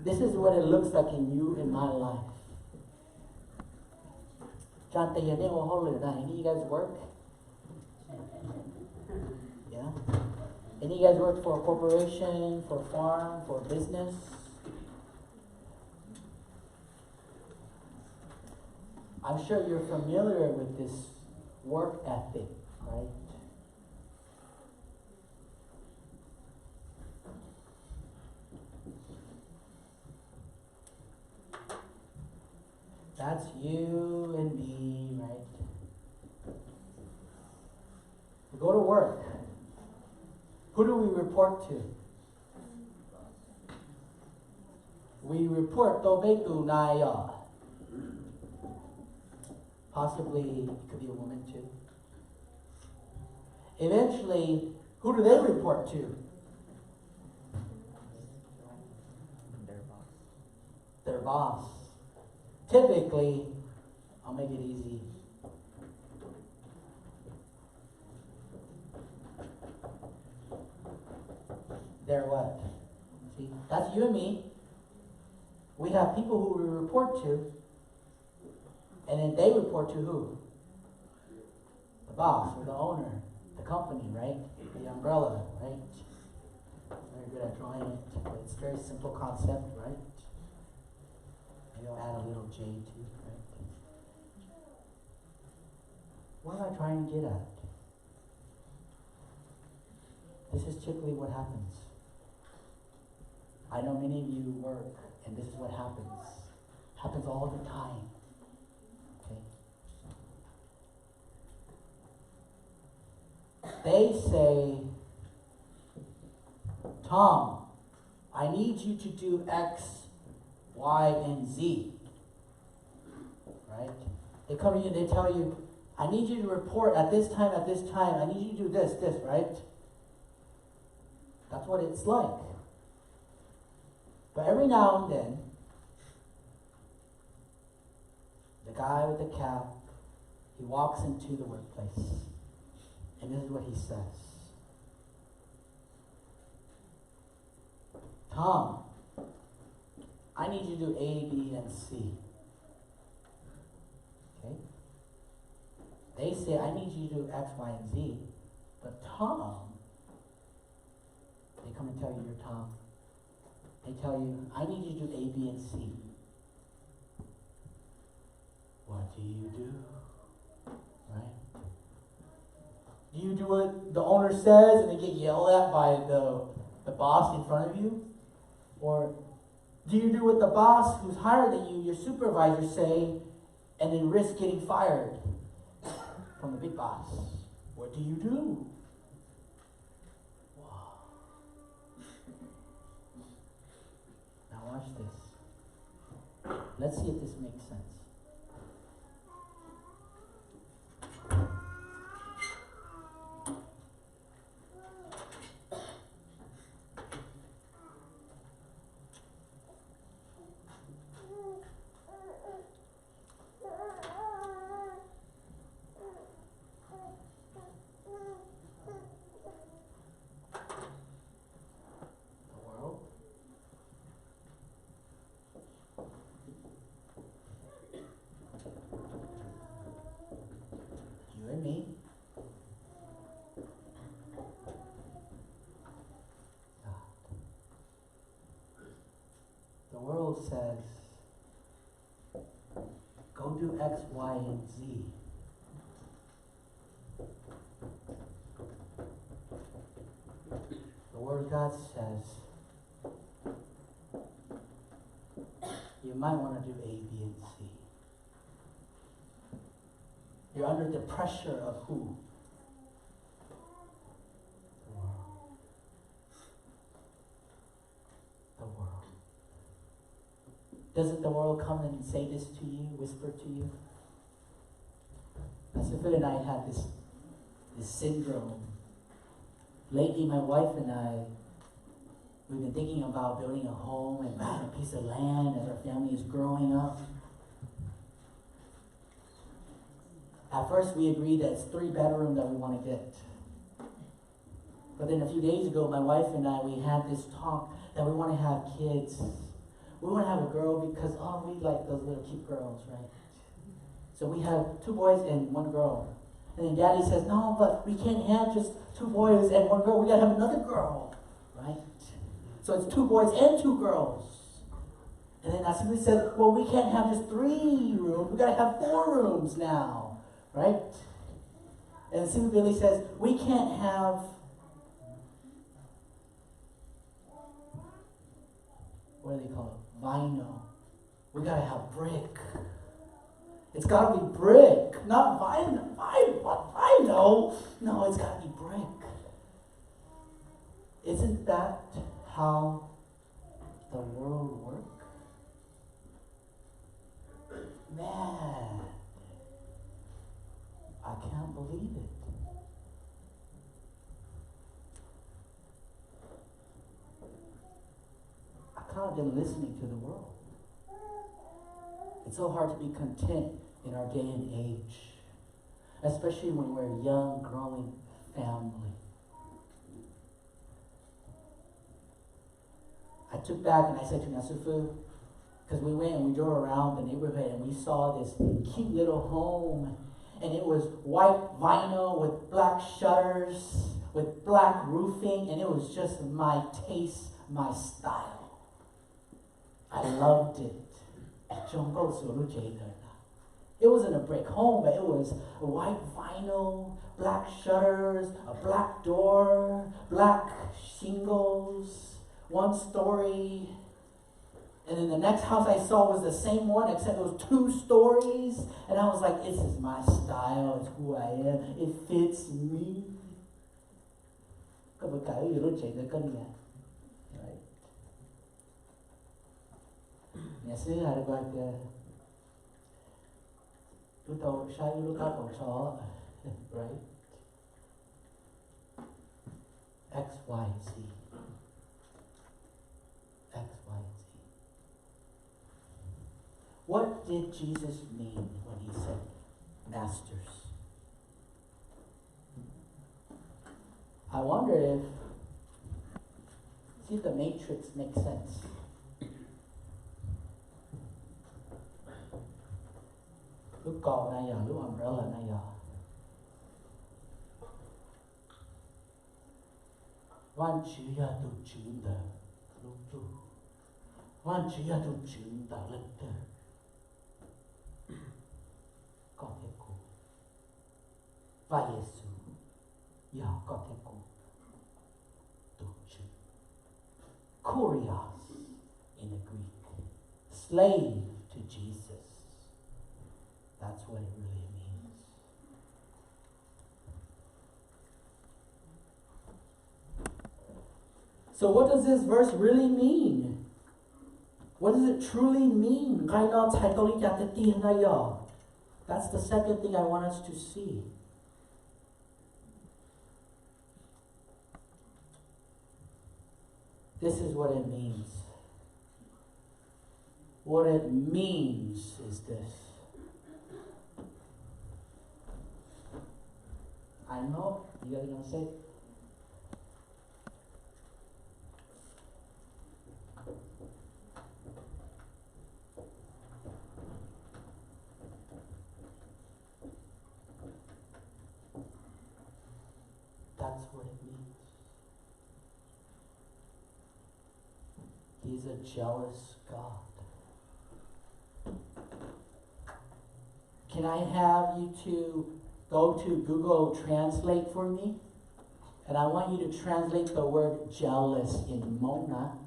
This is what it looks like in you in my life. John, any of you guys work? Yeah? Any of you guys work for a corporation, for a farm, for a business? I'm sure you're familiar with this work ethic, right? That's you and me, right? We go to work. Who do we report to? We report to Beku Naya. Possibly it could be a woman too. Eventually, who do they report to? Their boss. Typically, I'll make it easy. They're what? See, that's you and me. We have people who we report to, and then they report to who? The boss or the owner, the company, right? The umbrella, right? Very good at drawing it, but it's a very simple concept, right? Maybe I'll add a little J to it, right? What am I trying to get at? This is typically what happens. I know many of you work, and this is what happens. Happens all the time. Okay? They say, Tom, I need you to do X, Y, and Z. Right? They come to you and they tell you, I need you to report at this time, I need you to do this, right? That's what it's like. But every now and then, the guy with the cap, he walks into the workplace. And this is what he says. Tom, I need you to do A, B, and C. Okay? They say, I need you to do X, Y, and Z. But Tom, they come and tell you you're Tom. They tell you, I need you to do A, B, and C. What do you do? Right? Do you do what the owner says and then get yelled at by the boss in front of you? Or do you do what the boss who's higher than you, your supervisor, say, and then risk getting fired from the big boss? What do you do? Wow. Now watch this. Let's see if this makes sense. Me. The world says, go do X, Y, and Z. The Word of God says, you might want to do A, B, and C. You're under the pressure of who? The world. The world. Doesn't the world come and say this to you, whisper to you? Pastor Phil and I had this syndrome. Lately, my wife and I, we've been thinking about building a home and buying a piece of land as our family is growing up. At first, we agreed that it's 3-bedroom that we want to get. But then a few days ago, my wife and I, we had this talk that we want to have kids. we want to have a girl because, we like those little cute girls, right? So we have 2 boys and 1 girl. And then Daddy says, no, but we can't have just 2 boys and 1 girl. We got to have another girl, right? So it's 2 boys and 2 girls. And then Asumi says, well, we can't have just 3 rooms. We got to have 4 rooms now, right? And Asumi Billy says, we can't have what do they call it? Vinyl. We got to have brick. It's got to be brick, not vinyl. Vinyl? No, it's got to be brick. Isn't that how the world works? Man, I can't believe it. I kind of been listening to the world. It's so hard to be content in our day and age, especially when we're a young, growing family. I took back and I said to Nasufu, because we went and we drove around the neighborhood and we saw this cute little home, and it was white vinyl with black shutters, with black roofing, and it was just my taste, my style. I loved it. It wasn't a brick home, but it was a white vinyl, black shutters, a black door, black shingles, 1 story. And then the next house I saw was the same one, except it was 2 stories. And I was like, this is my style, it's who I am, it fits me. Right? Yes, I had about right? X, Y, Z. X, Y, Z. What did Jesus mean when he said masters? I wonder if, see if the matrix makes sense. Lúc cọ này giờ, lúc umbrella này giờ. One chỉ ya tu chữ da, lúc tu. One chỉ ya tu chữ da lực da. Có thể cô. Và Giêsu, ya có thể cô. Tu chữ. Kurios in the Greek. Slave to Jesus. That's what it really means. So what does this verse really mean? What does it truly mean? That's the second thing I want us to see. This is what it means. What it means is this. I know, you guys are going to say, that's what it means. He's a jealous God. Can I have you to go to Google Translate for me? And I want you to translate the word jealous in Mona.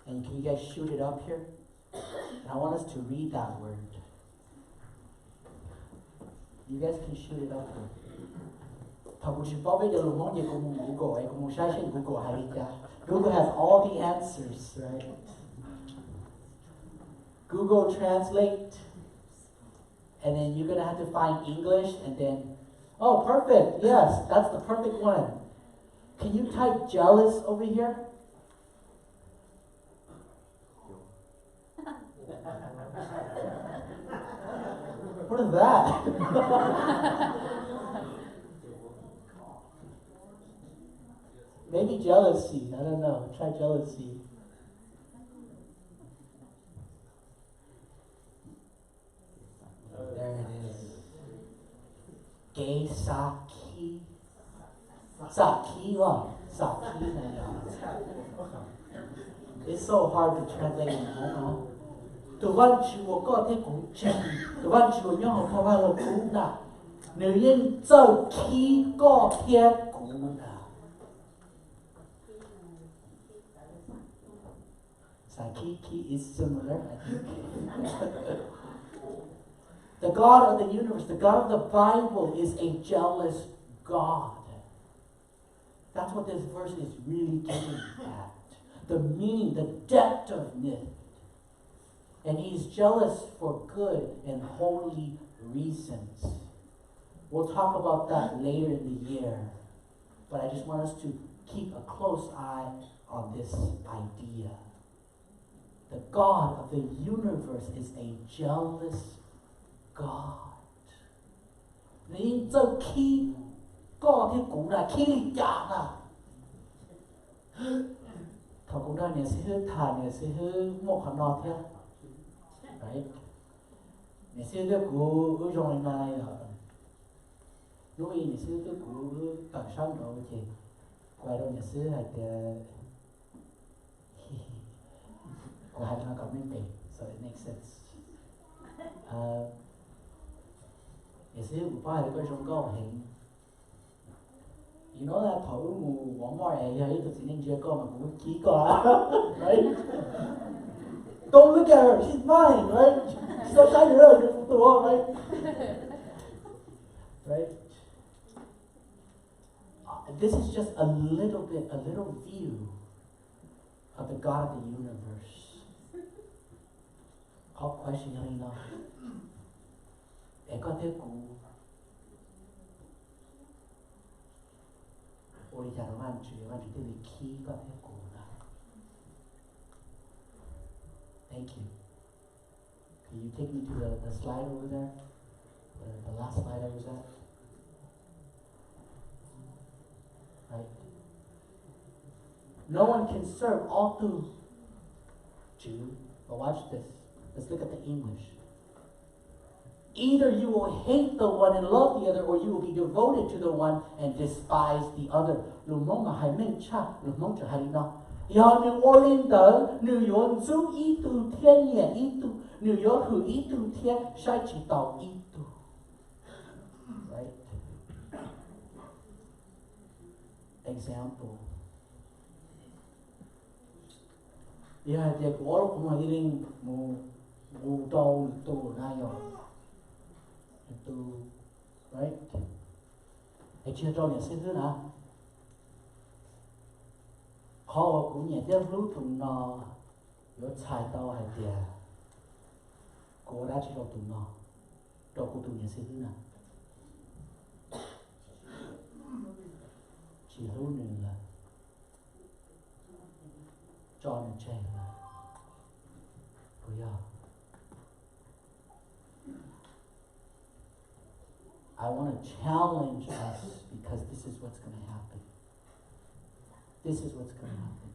And can you guys shoot it up here? And I want us to read that word. You guys can shoot it up here. Google has all the answers, right? Google Translate. And then you're going to have to find English, and then, oh, perfect. Yes, that's the perfect one. Can you type jealous over here? What is that? Maybe jealousy. I don't know. Try jealousy. 给撒基，撒基哇，撒基那样。It's so hard to translate in Hong. Từ văn chữ có thể cũng chỉ, từ văn chữ nhớ học qua là cũng là, nếu như giờ khi có thể cũng là. Sakiki is similar, I think. The God of the universe, the God of the Bible, is a jealous God. That's what this verse is really getting at. The meaning, the depth of it. And he's jealous for good and holy reasons. We'll talk about that later in the year. But I just want us to keep a close eye on this idea. The God of the universe is a jealous God. Nên giờ khi có thì cũng là khi chạm à. Thọ cũng đang sẽ hư thà sẽ hư một khả nọ thế. Right? Sẽ hư của ở trong này à. Lúc ấy sẽ hư của tảng sáng đó chứ. Quay đâu sẽ hư hay I have not got me so it makes sense. You know that thấu mù quảng mò ấy hay tôi chỉ nên chơi con mà cũng kỹ quá, right? Don't look at her, she's mine, right? She's not trying to hurt you, right? Right? This is just a little view of the God of the universe. Có question hay no? Để có thể cụ ôi chả văn chữ thì khi có thể cụ đó. Thank you. Can you take me to the slide over there? The last slide I was at? Right? No one can serve all through Jew. But watch this. Let's look at the English. Either you will hate the one and love the other, or you will be devoted to the one and despise the other. Lúc mong mà hai mình cha, lúc mong trở hai nó. Giờ nếu ô lên tớ, nếu yếu giúp ý tu thiên nhẹ ý tu, nếu yếu thử ý tu thiên, sai chỉ tàu ý tu. Right? Example. Yeah, they all come out in mu tàu tu na yo. Tu, right? Hãy chia cho những sinh thứ nào. Họ cũng nhận được lúc tụi nó có chạy tàu hay tiền. Cô đã chỉ cho tụi nó. Đâu có tụi những sinh thứ nào. Chỉ lúc nữa là cho nó chạy là不要. I want to challenge us because this is what's going to happen. This is what's going to happen.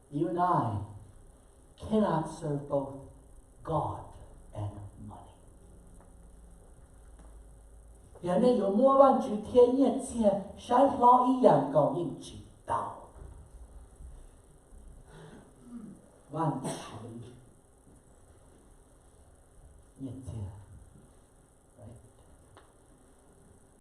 You and I cannot serve both God and money. Hiện nay có mua bán chữ thiên nhiên tiền, sáng lo ý dạng cầu yên chỉ đạo. Bán chữ nhiên tiền.